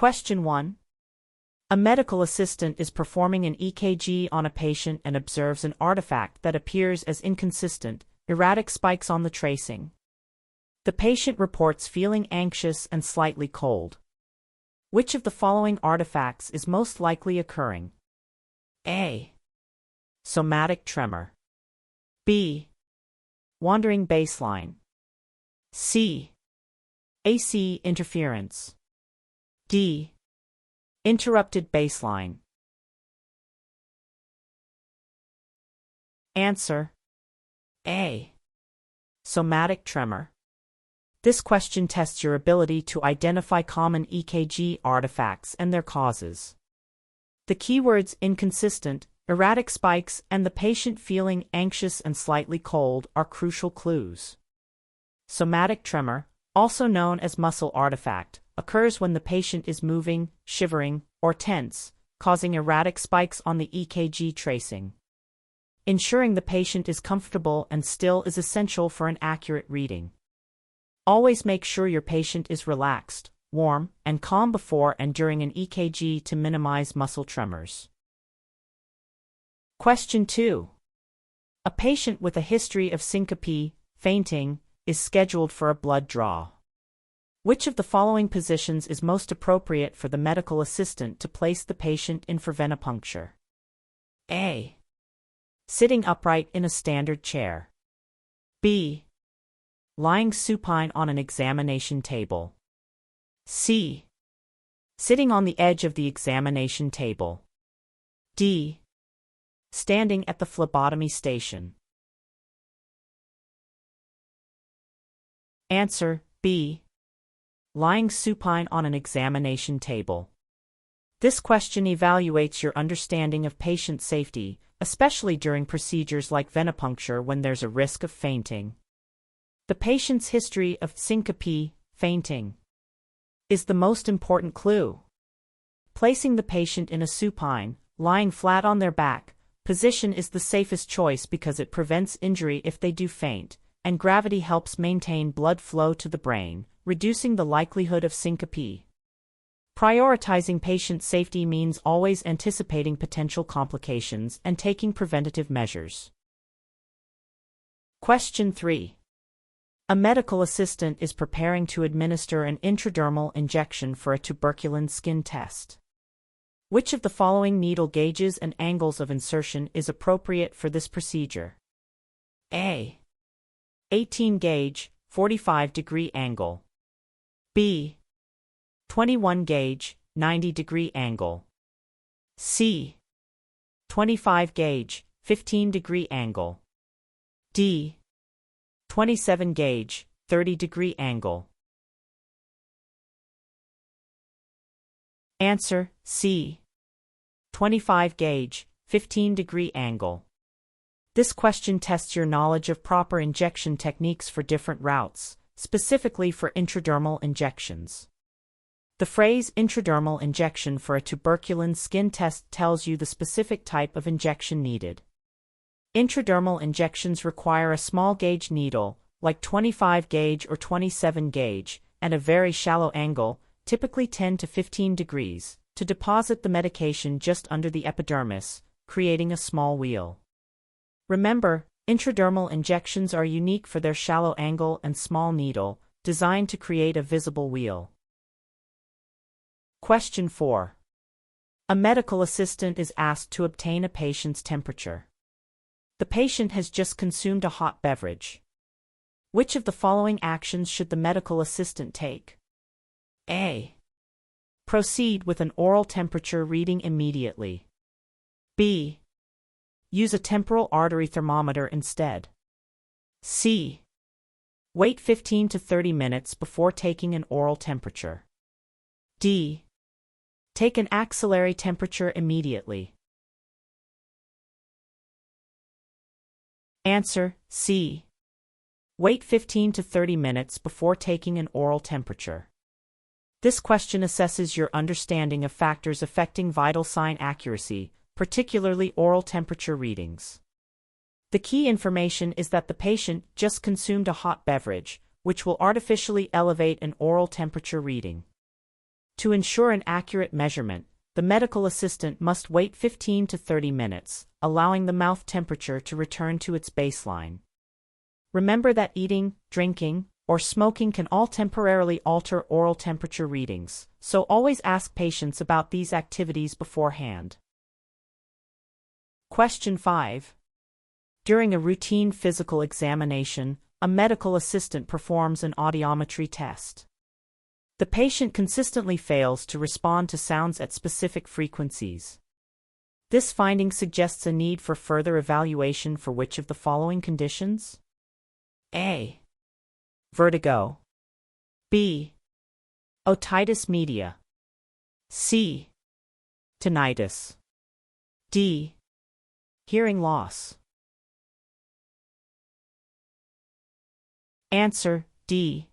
Question 1. A medical assistant is performing an EKG on a patient and observes an artifact that appears as inconsistent, erratic spikes on the tracing. The patient reports feeling anxious and slightly cold. Which of the following artifacts is most likely occurring? A. Somatic tremor. B. Wandering baseline. C. AC interference. D. Interrupted baseline. Answer: A. Somatic tremor. This question tests your ability to identify common EKG artifacts and their causes. The keywords inconsistent, erratic spikes, and the patient feeling anxious and slightly cold are crucial clues. Somatic tremor, also known as muscle artifact, occurs when the patient is moving, shivering, or tense, causing erratic spikes on the EKG tracing. Ensuring the patient is comfortable and still is essential for an accurate reading. Always make sure your patient is relaxed, warm, and calm before and during an EKG to minimize muscle tremors. Question 2. A patient with a history of syncope, fainting, is scheduled for a blood draw. Which of the following positions is most appropriate for the medical assistant to place the patient in for venipuncture? A. Sitting upright in a standard chair. B. Lying supine on an examination table. C. Sitting on the edge of the examination table. D. Standing at the phlebotomy station. Answer: B. Lying supine on an examination table. This question evaluates your understanding of patient safety, especially during procedures like venipuncture when there's a risk of fainting. The patient's history of syncope, fainting, is the most important clue. Placing the patient in a supine, lying flat on their back, position is the safest choice because it prevents injury if they do faint, and gravity helps maintain blood flow to the brain, reducing the likelihood of syncope. Prioritizing patient safety means always anticipating potential complications and taking preventative measures. Question 3. A medical assistant is preparing to administer an intradermal injection for a tuberculin skin test. Which of the following needle gauges and angles of insertion is appropriate for this procedure? A. 18 gauge, 45-degree angle. B. 21 gauge, 90-degree angle. C. 25 gauge, 15-degree angle. D. 27 gauge, 30-degree angle. Answer: C. 25 gauge, 15-degree angle. This question tests your knowledge of proper injection techniques for different routes, specifically for intradermal injections. The phrase intradermal injection for a tuberculin skin test tells you the specific type of injection needed. Intradermal injections require a small gauge needle, like 25 gauge or 27 gauge, and a very shallow angle, typically 10 to 15 degrees, to deposit the medication just under the epidermis, creating a small wheal. Remember, intradermal injections are unique for their shallow angle and small needle, designed to create a visible wheal. Question 4. A medical assistant is asked to obtain a patient's temperature. The patient has just consumed a hot beverage. Which of the following actions should the medical assistant take? A. Proceed with an oral temperature reading immediately. B. Use a temporal artery thermometer instead. C. Wait 15 to 30 minutes before taking an oral temperature. D. Take an axillary temperature immediately. Answer: C. Wait 15 to 30 minutes before taking an oral temperature. This question assesses your understanding of factors affecting vital sign accuracy, particularly oral temperature readings. The key information is that the patient just consumed a hot beverage, which will artificially elevate an oral temperature reading. To ensure an accurate measurement, the medical assistant must wait 15 to 30 minutes, allowing the mouth temperature to return to its baseline. Remember that eating, drinking, or smoking can all temporarily alter oral temperature readings, so always ask patients about these activities beforehand. Question 5. During a routine physical examination, a medical assistant performs an audiometry test. The patient consistently fails to respond to sounds at specific frequencies. This finding suggests a need for further evaluation for which of the following conditions? A. Vertigo. B. Otitis media. C. Tinnitus. D. Hearing loss. Answer: D.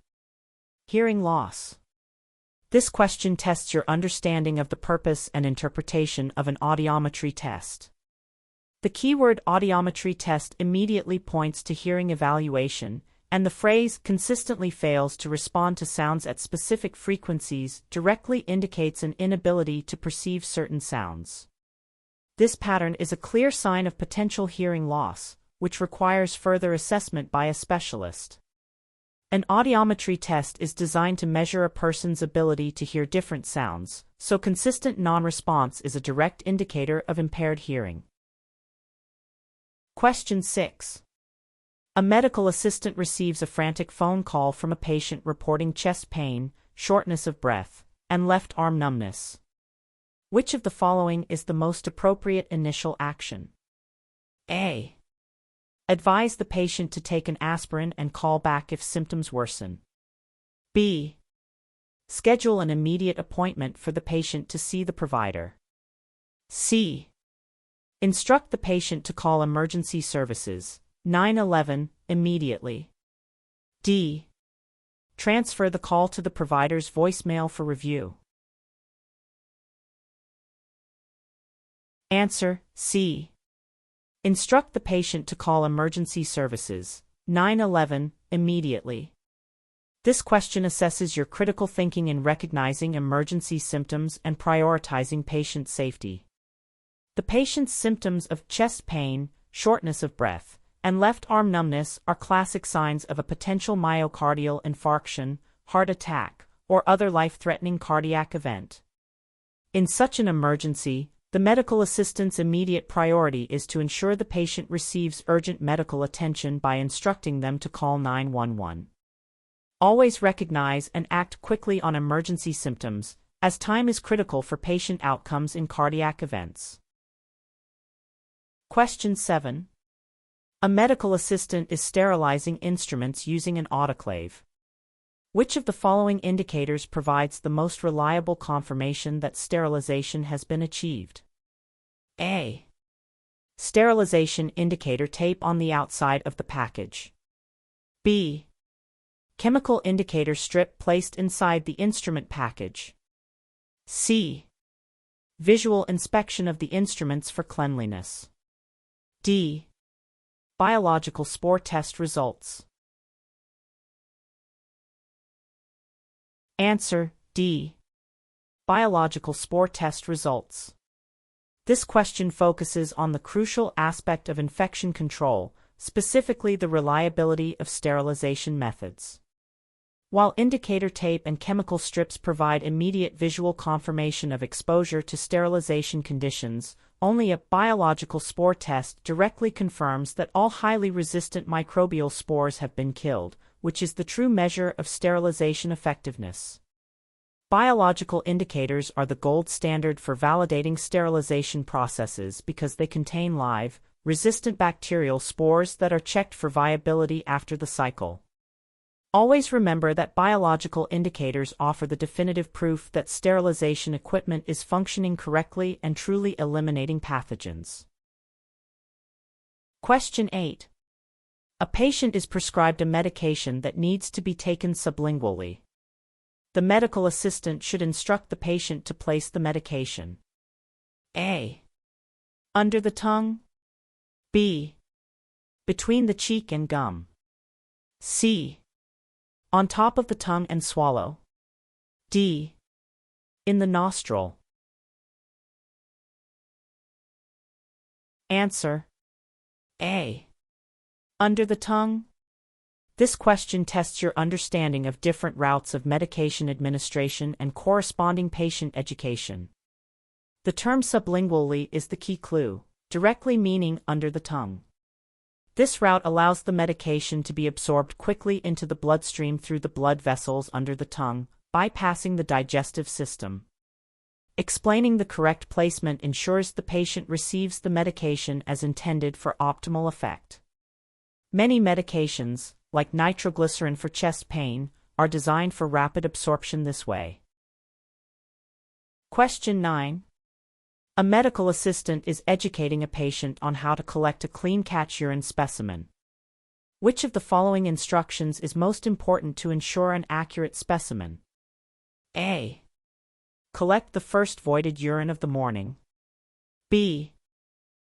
Hearing loss. This question tests your understanding of the purpose and interpretation of an audiometry test. The keyword audiometry test immediately points to hearing evaluation, and the phrase consistently fails to respond to sounds at specific frequencies directly indicates an inability to perceive certain sounds. This pattern is a clear sign of potential hearing loss, which requires further assessment by a specialist. An audiometry test is designed to measure a person's ability to hear different sounds, so consistent non-response is a direct indicator of impaired hearing. Question 6. A medical assistant receives a frantic phone call from a patient reporting chest pain, shortness of breath, and left arm numbness. Which of the following is the most appropriate initial action? A. Advise the patient to take an aspirin and call back if symptoms worsen. B. Schedule an immediate appointment for the patient to see the provider. C. Instruct the patient to call emergency services, 911, immediately. D. Transfer the call to the provider's voicemail for review. Answer: C. Instruct the patient to call emergency services, 911, immediately. This question assesses your critical thinking in recognizing emergency symptoms and prioritizing patient safety. The patient's symptoms of chest pain, shortness of breath, and left arm numbness are classic signs of a potential myocardial infarction, heart attack, or other life-threatening cardiac event. In such an emergency, the medical assistant's immediate priority is to ensure the patient receives urgent medical attention by instructing them to call 911. Always recognize and act quickly on emergency symptoms, as time is critical for patient outcomes in cardiac events. Question 7. A medical assistant is sterilizing instruments using an autoclave. Which of the following indicators provides the most reliable confirmation that sterilization has been achieved? A. Sterilization indicator tape on the outside of the package. B. Chemical indicator strip placed inside the instrument package. C. Visual inspection of the instruments for cleanliness. D. Biological spore test results. Answer: D. Biological spore test results. This question focuses on the crucial aspect of infection control, specifically the reliability of sterilization methods. While indicator tape and chemical strips provide immediate visual confirmation of exposure to sterilization conditions, only a biological spore test directly confirms that all highly resistant microbial spores have been killed, which is the true measure of sterilization effectiveness. Biological indicators are the gold standard for validating sterilization processes because they contain live, resistant bacterial spores that are checked for viability after the cycle. Always remember that biological indicators offer the definitive proof that sterilization equipment is functioning correctly and truly eliminating pathogens. Question 8. A patient is prescribed a medication that needs to be taken sublingually. The medical assistant should instruct the patient to place the medication. A. Under the tongue. B. Between the cheek and gum. C. On top of the tongue and swallow. D. In the nostril. Answer: A. Under the tongue. This question tests your understanding of different routes of medication administration and corresponding patient education. The term sublingually is the key clue, directly meaning under the tongue. This route allows the medication to be absorbed quickly into the bloodstream through the blood vessels under the tongue, bypassing the digestive system. Explaining the correct placement ensures the patient receives the medication as intended for optimal effect. Many medications, like nitroglycerin for chest pain, are designed for rapid absorption this way. Question 9. A medical assistant is educating a patient on how to collect a clean catch urine specimen. Which of the following instructions is most important to ensure an accurate specimen? A. Collect the first voided urine of the morning. B.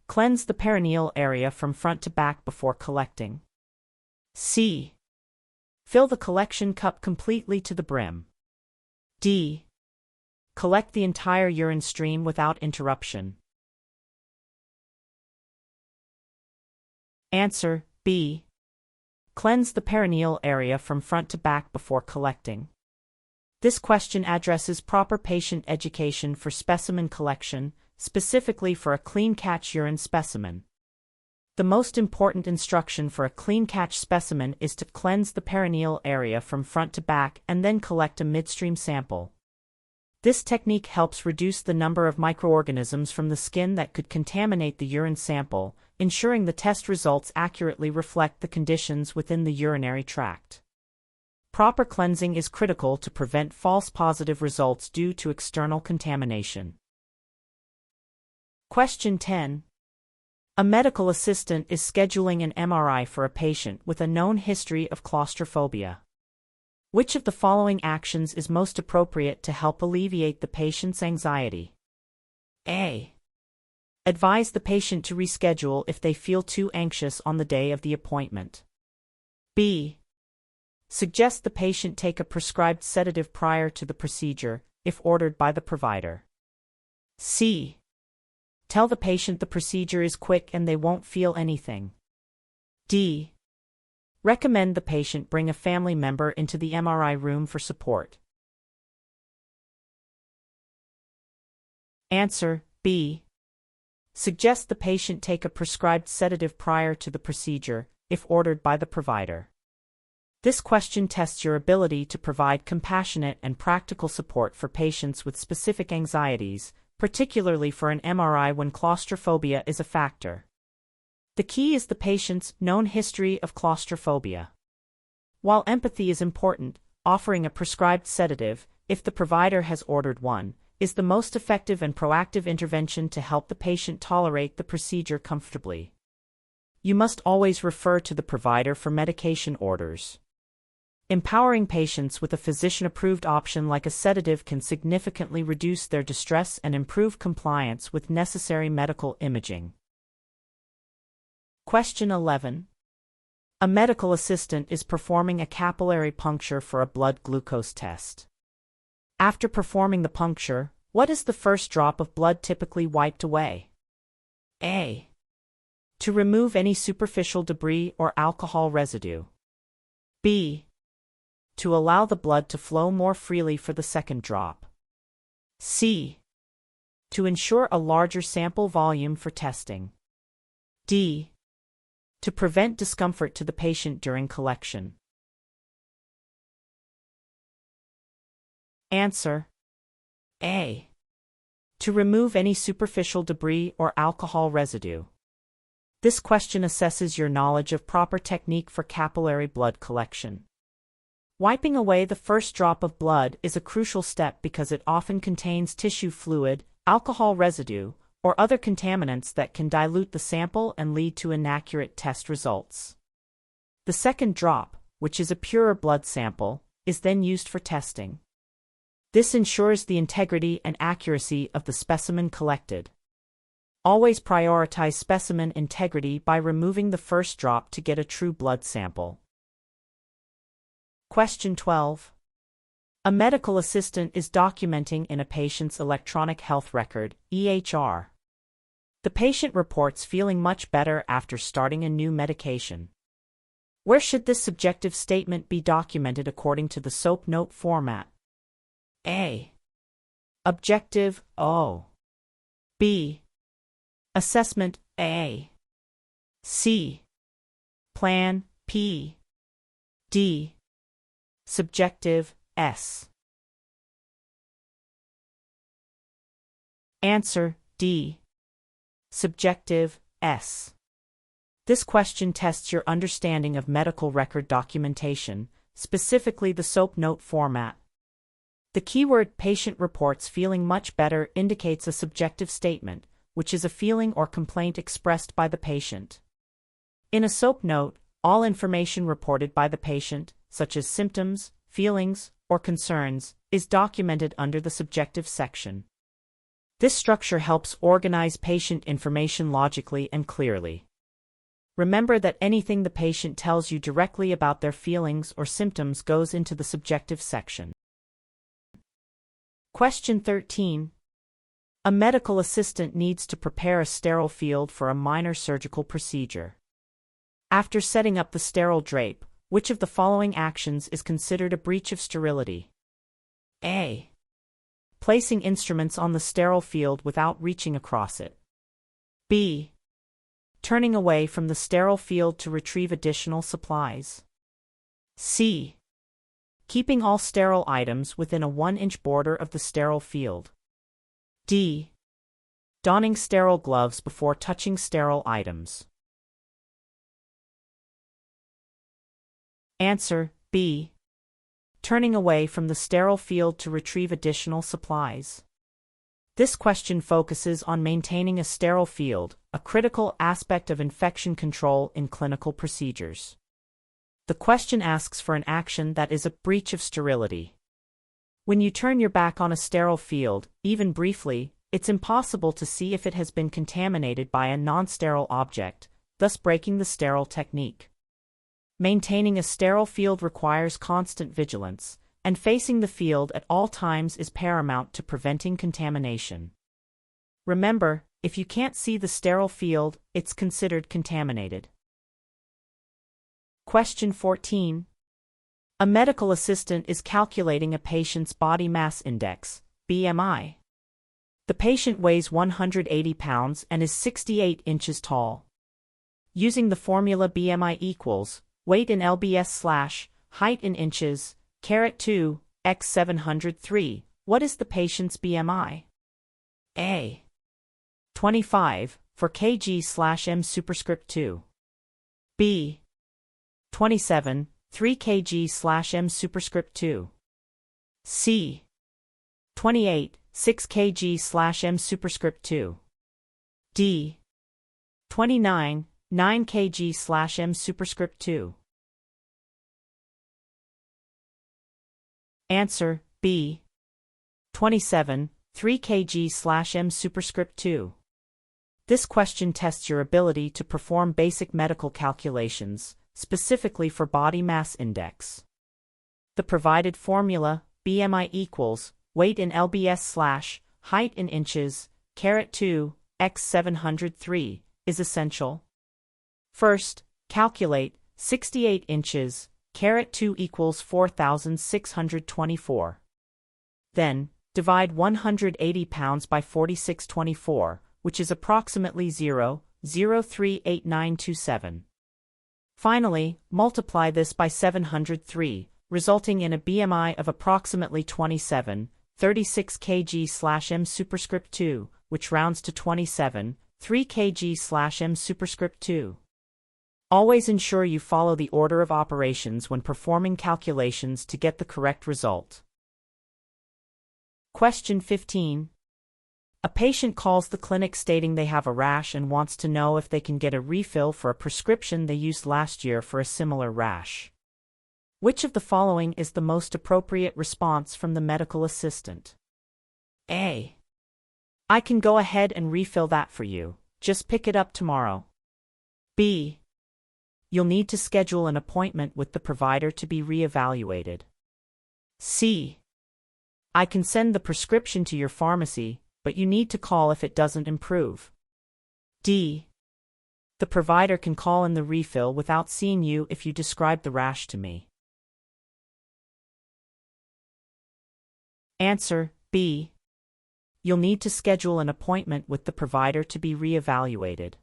Cleanse the perineal area from front to back before collecting. C. Fill the collection cup completely to the brim. D. Collect the entire urine stream without interruption. Answer: B. Cleanse the perineal area from front to back before collecting. This question addresses proper patient education for specimen collection, specifically for a clean catch urine specimen. The most important instruction for a clean catch specimen is to cleanse the perineal area from front to back and then collect a midstream sample. This technique helps reduce the number of microorganisms from the skin that could contaminate the urine sample, ensuring the test results accurately reflect the conditions within the urinary tract. Proper cleansing is critical to prevent false positive results due to external contamination. Question 10. A medical assistant is scheduling an MRI for a patient with a known history of claustrophobia. Which of the following actions is most appropriate to help alleviate the patient's anxiety? A. Advise the patient to reschedule if they feel too anxious on the day of the appointment. B. Suggest the patient take a prescribed sedative prior to the procedure, if ordered by the provider. C. Tell the patient the procedure is quick and they won't feel anything. D. Recommend the patient bring a family member into the MRI room for support. Answer: B. Suggest the patient take a prescribed sedative prior to the procedure, if ordered by the provider. This question tests your ability to provide compassionate and practical support for patients with specific anxieties, particularly for an MRI when claustrophobia is a factor. The key is the patient's known history of claustrophobia. While empathy is important, offering a prescribed sedative, if the provider has ordered one, is the most effective and proactive intervention to help the patient tolerate the procedure comfortably. You must always refer to the provider for medication orders. Empowering patients with a physician-approved option like a sedative can significantly reduce their distress and improve compliance with necessary medical imaging. Question 11. A medical assistant is performing a capillary puncture for a blood glucose test. After performing the puncture, what is the first drop of blood typically wiped away? A. To remove any superficial debris or alcohol residue. B. To allow the blood to flow more freely for the second drop. C. To ensure a larger sample volume for testing. D. To prevent discomfort to the patient during collection. Answer: A. To remove any superficial debris or alcohol residue. This question assesses your knowledge of proper technique for capillary blood collection. Wiping away the first drop of blood is a crucial step because it often contains tissue fluid, alcohol residue, or other contaminants that can dilute the sample and lead to inaccurate test results. The second drop, which is a purer blood sample, is then used for testing. This ensures the integrity and accuracy of the specimen collected. Always prioritize specimen integrity by removing the first drop to get a true blood sample. Question 12. A medical assistant is documenting in a patient's electronic health record, EHR. The patient reports feeling much better after starting a new medication. Where should this subjective statement be documented according to the SOAP note format? A. Objective, O. B. Assessment, A. C. Plan, P. D. Subjective, S. Answer, D. Subjective, S. This question tests your understanding of medical record documentation, specifically the SOAP note format. The keyword patient reports feeling much better indicates a subjective statement, which is a feeling or complaint expressed by the patient. In a SOAP note, all information reported by the patient, such as symptoms, feelings, or concerns, is documented under the subjective section. This structure helps organize patient information logically and clearly. Remember that anything the patient tells you directly about their feelings or symptoms goes into the subjective section. Question 13. A medical assistant needs to prepare a sterile field for a minor surgical procedure. After setting up the sterile drape, which of the following actions is considered a breach of sterility? A. Placing instruments on the sterile field without reaching across it. B. Turning away from the sterile field to retrieve additional supplies. C. Keeping all sterile items within a 1-inch border of the sterile field. D. Donning sterile gloves before touching sterile items. Answer, B. Turning away from the sterile field to retrieve additional supplies. This question focuses on maintaining a sterile field, a critical aspect of infection control in clinical procedures. The question asks for an action that is a breach of sterility. When you turn your back on a sterile field, even briefly, it's impossible to see if it has been contaminated by a non-sterile object, thus breaking the sterile technique. Maintaining a sterile field requires constant vigilance, and facing the field at all times is paramount to preventing contamination. Remember, if you can't see the sterile field, it's considered contaminated. Question 14. A medical assistant is calculating a patient's body mass index, BMI. The patient weighs 180 pounds and is 68 inches tall. Using the formula BMI equals weight in lbs/ height in inches, 2 x 703, what is the patient's BMI? A. 25 for kg/m superscript 2. B. 27 3 kg/m superscript 2. C. 28 6 kg/m superscript 2. D. 29 9 kg/m superscript 2. Answer, B. 27 3 kg/m superscript 2. This question tests your ability to perform basic medical calculations, specifically for body mass index. The provided formula, BMI equals weight in lbs/ height in inches, 2 x 703, is essential. First, calculate 68 inches, 2 equals 4,624. Then, divide 180 pounds by 4624, which is approximately 0.038927. Finally, multiply this by 703, resulting in a BMI of approximately 27, 36 kg/m superscript 2, which rounds to 27, 3 kg/m superscript 2. Always ensure you follow the order of operations when performing calculations to get the correct result. Question 15. A patient calls the clinic stating they have a rash and wants to know if they can get a refill for a prescription they used last year for a similar rash. Which of the following is the most appropriate response from the medical assistant? A. I can go ahead and refill that for you, just pick it up tomorrow. B. You'll need to schedule an appointment with the provider to be re-evaluated. C. I can send the prescription to your pharmacy, but you need to call if it doesn't improve. D. The provider can call in the refill without seeing you if you describe the rash to me. Answer B. You'll need to schedule an appointment with the provider to be re-evaluated.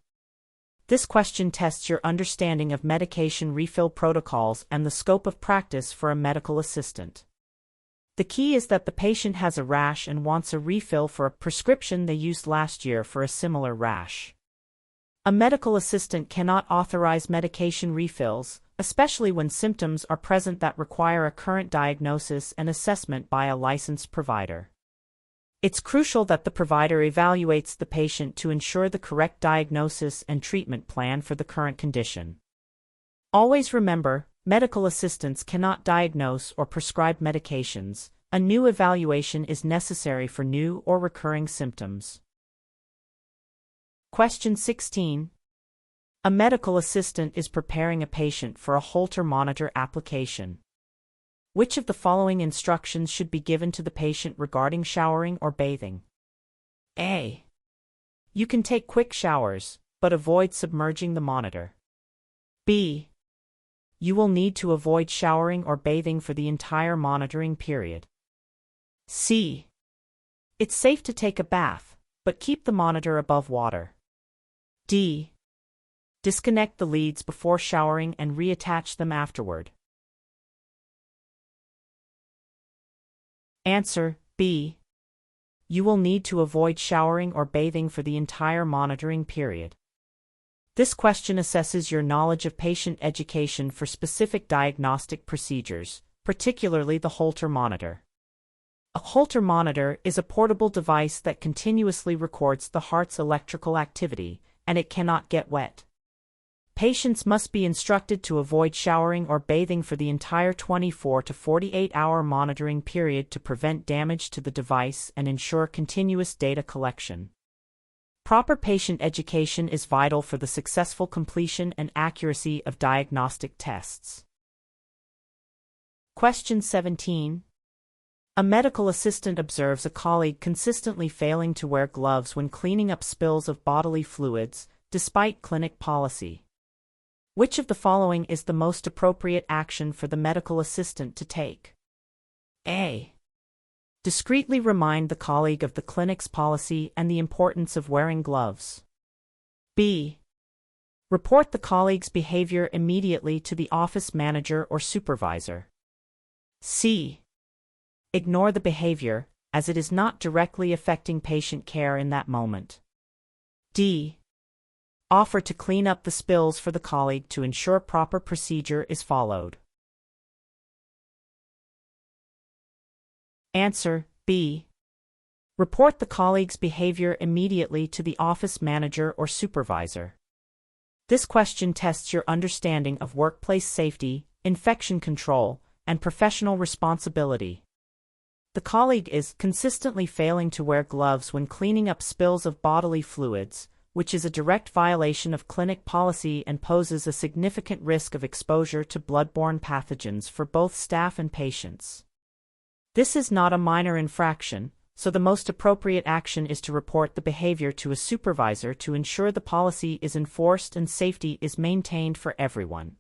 This question tests your understanding of medication refill protocols and the scope of practice for a medical assistant. The key is that the patient has a rash and wants a refill for a prescription they used last year for a similar rash. A medical assistant cannot authorize medication refills, especially when symptoms are present that require a current diagnosis and assessment by a licensed provider. It's crucial that the provider evaluates the patient to ensure the correct diagnosis and treatment plan for the current condition. Always remember, medical assistants cannot diagnose or prescribe medications. A new evaluation is necessary for new or recurring symptoms. Question 16. A medical assistant is preparing a patient for a Holter monitor application. Which of the following instructions should be given to the patient regarding showering or bathing? A. You can take quick showers, but avoid submerging the monitor. B. You will need to avoid showering or bathing for the entire monitoring period. C. It's safe to take a bath, but keep the monitor above water. D. Disconnect the leads before showering and reattach them afterward. Answer B. You will need to avoid showering or bathing for the entire monitoring period. This question assesses your knowledge of patient education for specific diagnostic procedures, particularly the Holter monitor. A Holter monitor is a portable device that continuously records the heart's electrical activity, and it cannot get wet. Patients must be instructed to avoid showering or bathing for the entire 24 to 48-hour monitoring period to prevent damage to the device and ensure continuous data collection. Proper patient education is vital for the successful completion and accuracy of diagnostic tests. Question 17. A medical assistant observes a colleague consistently failing to wear gloves when cleaning up spills of bodily fluids, despite clinic policy. Which of the following is the most appropriate action for the medical assistant to take? A. Discreetly remind the colleague of the clinic's policy and the importance of wearing gloves. B. Report the colleague's behavior immediately to the office manager or supervisor. C. Ignore the behavior, as it is not directly affecting patient care in that moment. D. Offer to clean up the spills for the colleague to ensure proper procedure is followed. Answer B. Report the colleague's behavior immediately to the office manager or supervisor. This question tests your understanding of workplace safety, infection control, and professional responsibility. The colleague is consistently failing to wear gloves when cleaning up spills of bodily fluids, which is a direct violation of clinic policy and poses a significant risk of exposure to bloodborne pathogens for both staff and patients. This is not a minor infraction, so the most appropriate action is to report the behavior to a supervisor to ensure the policy is enforced and safety is maintained for everyone.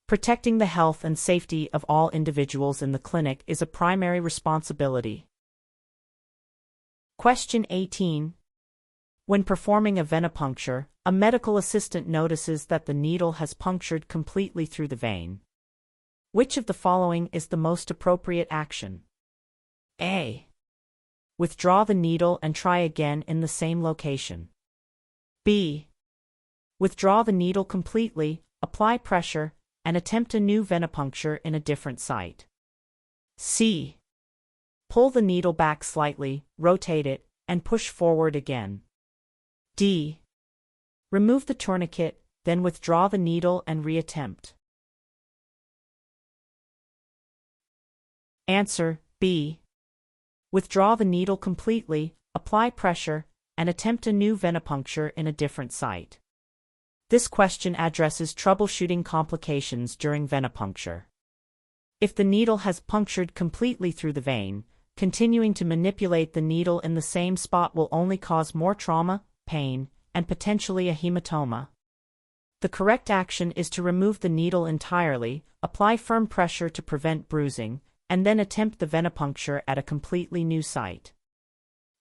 Protecting the health and safety of all individuals in the clinic is a primary responsibility. Question 18. When performing a venipuncture, a medical assistant notices that the needle has punctured completely through the vein. Which of the following is the most appropriate action? A. Withdraw the needle and try again in the same location. B. Withdraw the needle completely, apply pressure, and attempt a new venipuncture in a different site. C. Pull the needle back slightly, rotate it, and push forward again. D. Remove the tourniquet, then withdraw the needle and reattempt. Answer B. Withdraw the needle completely, apply pressure, and attempt a new venipuncture in a different site. This question addresses troubleshooting complications during venipuncture. If the needle has punctured completely through the vein, continuing to manipulate the needle in the same spot will only cause more trauma, pain, and potentially a hematoma. The correct action is to remove the needle entirely, apply firm pressure to prevent bruising, and then attempt the venipuncture at a completely new site.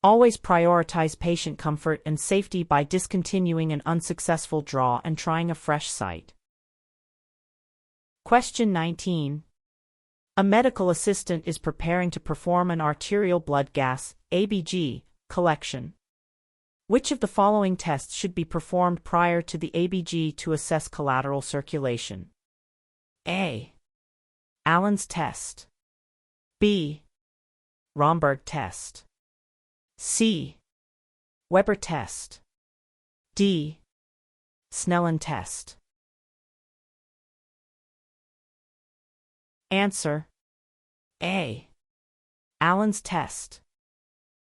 Always prioritize patient comfort and safety by discontinuing an unsuccessful draw and trying a fresh site. Question 19. A medical assistant is preparing to perform an arterial blood gas (ABG) collection. Which of the following tests should be performed prior to the ABG to assess collateral circulation? A. Allen's test. B. Romberg test. C. Weber test. D. Snellen test. Answer: A. Allen's test.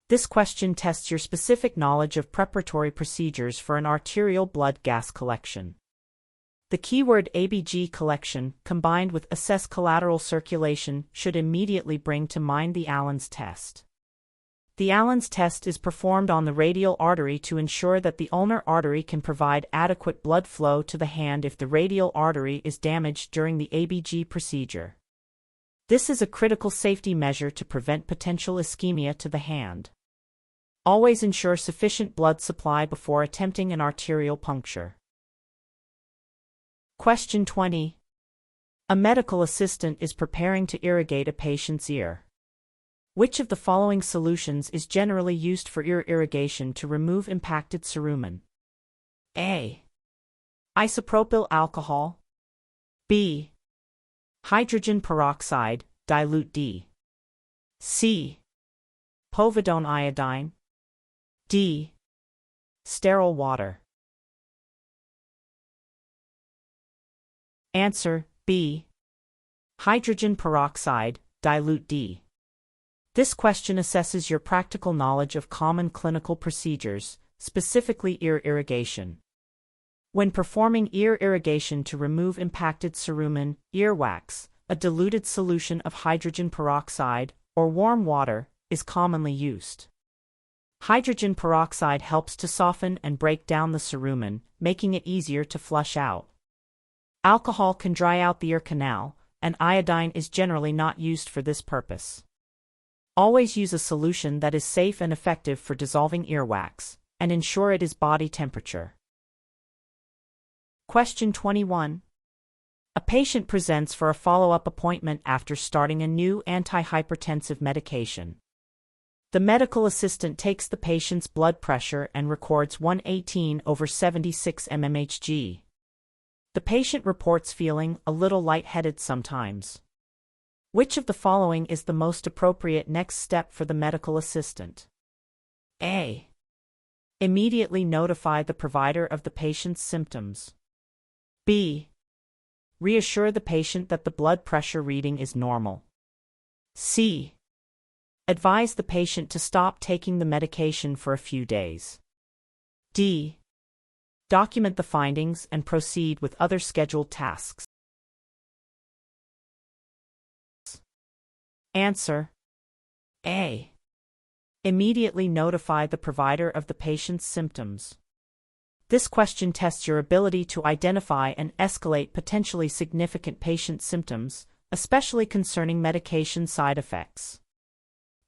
This question tests your specific knowledge of preparatory procedures for an arterial blood gas collection. The keyword ABG collection, combined with assess collateral circulation, should immediately bring to mind the Allen's test. The Allen's test is performed on the radial artery to ensure that the ulnar artery can provide adequate blood flow to the hand if the radial artery is damaged during the ABG procedure. This is a critical safety measure to prevent potential ischemia to the hand. Always ensure sufficient blood supply before attempting an arterial puncture. Question 20. A medical assistant is preparing to irrigate a patient's ear. Which of the following solutions is generally used for ear irrigation to remove impacted cerumen? A. Isopropyl alcohol. B. Hydrogen peroxide, dilute D. C. Povidone iodine. D. Sterile water. Answer: B. Hydrogen peroxide, dilute D. This question assesses your practical knowledge of common clinical procedures, specifically ear irrigation. When performing ear irrigation to remove impacted cerumen, earwax, a diluted solution of hydrogen peroxide, or warm water, is commonly used. Hydrogen peroxide helps to soften and break down the cerumen, making it easier to flush out. Alcohol can dry out the ear canal, and iodine is generally not used for this purpose. Always use a solution that is safe and effective for dissolving earwax, and ensure it is body temperature. Question 21. A patient presents for a follow-up appointment after starting a new antihypertensive medication. The medical assistant takes the patient's blood pressure and records 118/76 mmHg. The patient reports feeling a little lightheaded sometimes. Which of the following is the most appropriate next step for the medical assistant? A. Immediately notify the provider of the patient's symptoms. B. Reassure the patient that the blood pressure reading is normal. C. Advise the patient to stop taking the medication for a few days. D. Document the findings and proceed with other scheduled tasks. Answer: A. Immediately notify the provider of the patient's symptoms. This question tests your ability to identify and escalate potentially significant patient symptoms, especially concerning medication side effects.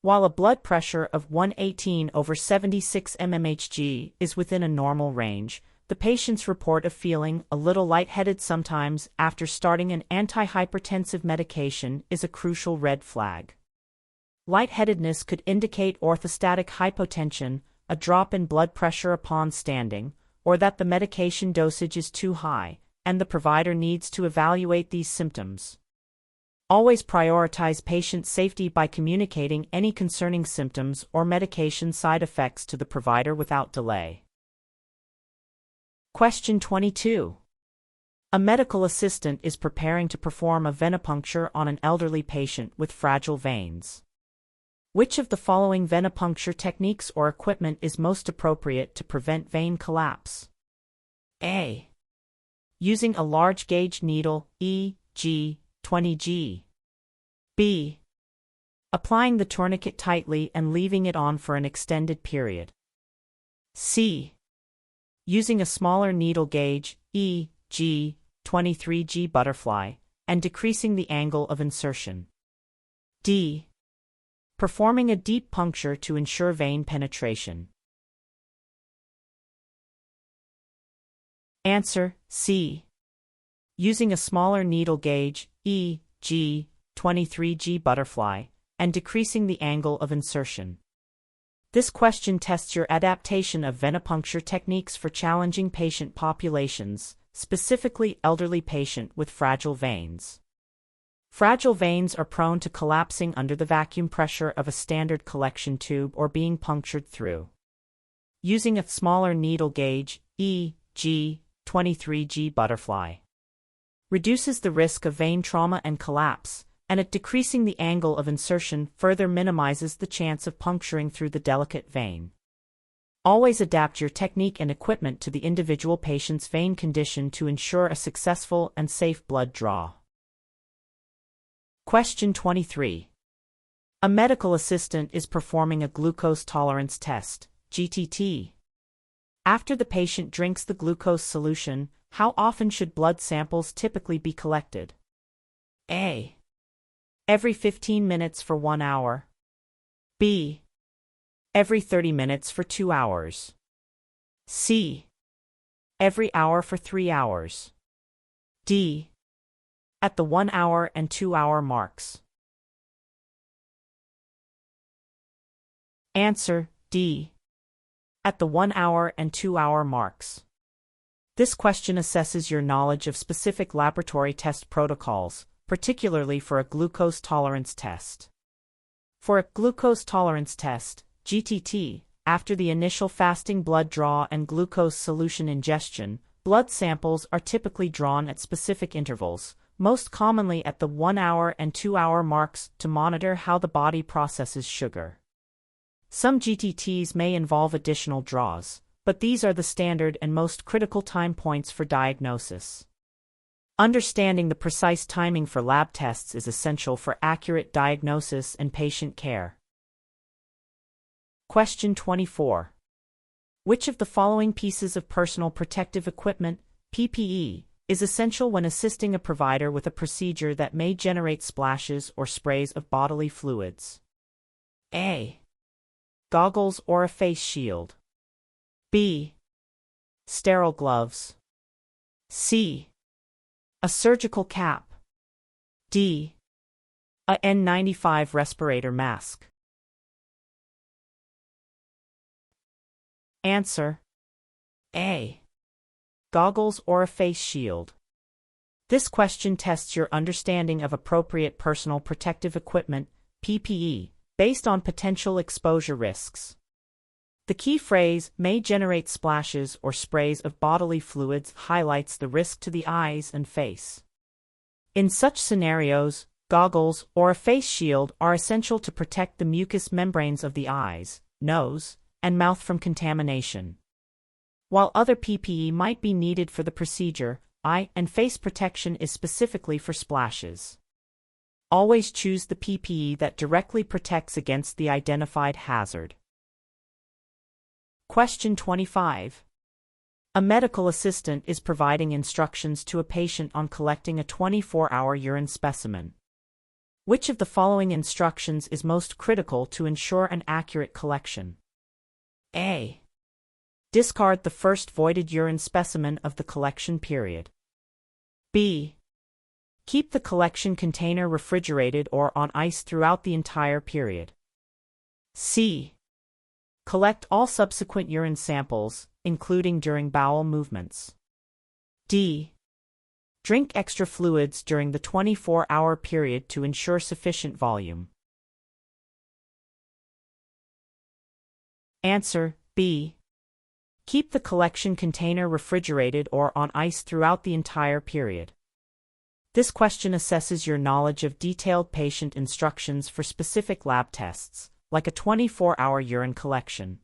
While a blood pressure of 118/76 mmHg is within a normal range, the patient's report of feeling a little lightheaded sometimes after starting an antihypertensive medication is a crucial red flag. Lightheadedness could indicate orthostatic hypotension, a drop in blood pressure upon standing, or that the medication dosage is too high, and the provider needs to evaluate these symptoms. Always prioritize patient safety by communicating any concerning symptoms or medication side effects to the provider without delay. Question 22. A medical assistant is preparing to perform a venipuncture on an elderly patient with fragile veins. Which of the following venipuncture techniques or equipment is most appropriate to prevent vein collapse? A. Using a large gauge needle, e.g., 20G. B. Applying the tourniquet tightly and leaving it on for an extended period. C. Using a smaller needle gauge, e.g., 23G butterfly, and decreasing the angle of insertion. D. Performing a deep puncture to ensure vein penetration. Answer: C. Using a smaller needle gauge, e.g., 23G butterfly, and decreasing the angle of insertion. This question tests your adaptation of venipuncture techniques for challenging patient populations, specifically elderly patients with fragile veins. Fragile veins are prone to collapsing under the vacuum pressure of a standard collection tube or being punctured through. Using a smaller needle gauge, e.g., 23G butterfly, reduces the risk of vein trauma and collapse, and at decreasing the angle of insertion further minimizes the chance of puncturing through the delicate vein. Always adapt your technique and equipment to the individual patient's vein condition to ensure a successful and safe blood draw. Question 23. A medical assistant is performing a glucose tolerance test, GTT. After the patient drinks the glucose solution, how often should blood samples typically be collected? A. Every 15 minutes for 1 hour. B. Every 30 minutes for 2 hours. C. Every hour for 3 hours. D. At the 1 hour and 2 hour marks. Answer: D. At the 1 hour and 2 hour marks. This question assesses your knowledge of specific laboratory test protocols, particularly for a glucose tolerance test. For a glucose tolerance test, GTT, after the initial fasting blood draw and glucose solution ingestion, blood samples are typically drawn at specific intervals, most commonly at the 1 hour and 2 hour marks to monitor how the body processes sugar. Some GTTs may involve additional draws, but these are the standard and most critical time points for diagnosis. Understanding the precise timing for lab tests is essential for accurate diagnosis and patient care. Question 24. Which of the following pieces of personal protective equipment, PPE, is essential when assisting a provider with a procedure that may generate splashes or sprays of bodily fluids? A. Goggles or a face shield. B. Sterile gloves. C. A surgical cap. D. A N95 respirator mask. Answer: A. Goggles or a face shield. This question tests your understanding of appropriate personal protective equipment, PPE, based on potential exposure risks. The key phrase, may generate splashes or sprays of bodily fluids, highlights the risk to the eyes and face. In such scenarios, goggles or a face shield are essential to protect the mucous membranes of the eyes, nose, and mouth from contamination. While other PPE might be needed for the procedure, eye and face protection is specifically for splashes. Always choose the PPE that directly protects against the identified hazard. Question 25. A medical assistant is providing instructions to a patient on collecting a 24-hour urine specimen. Which of the following instructions is most critical to ensure an accurate collection? A. Discard the first voided urine specimen of the collection period. B. Keep the collection container refrigerated or on ice throughout the entire period. C. Collect all subsequent urine samples, including during bowel movements. D. Drink extra fluids during the 24-hour period to ensure sufficient volume. Answer: B. Keep the collection container refrigerated or on ice throughout the entire period. This question assesses your knowledge of detailed patient instructions for specific lab tests, like a 24-hour urine collection.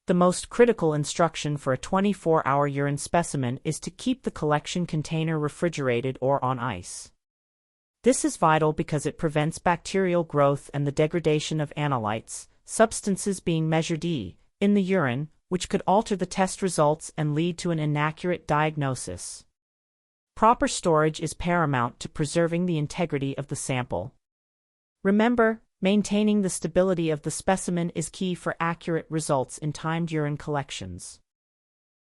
The most critical instruction for a 24-hour urine specimen is to keep the collection container refrigerated or on ice. This is vital because it prevents bacterial growth and the degradation of analytes, substances being measured in the urine, which could alter the test results and lead to an inaccurate diagnosis. Proper storage is paramount to preserving the integrity of the sample. Remember, maintaining the stability of the specimen is key for accurate results in timed urine collections.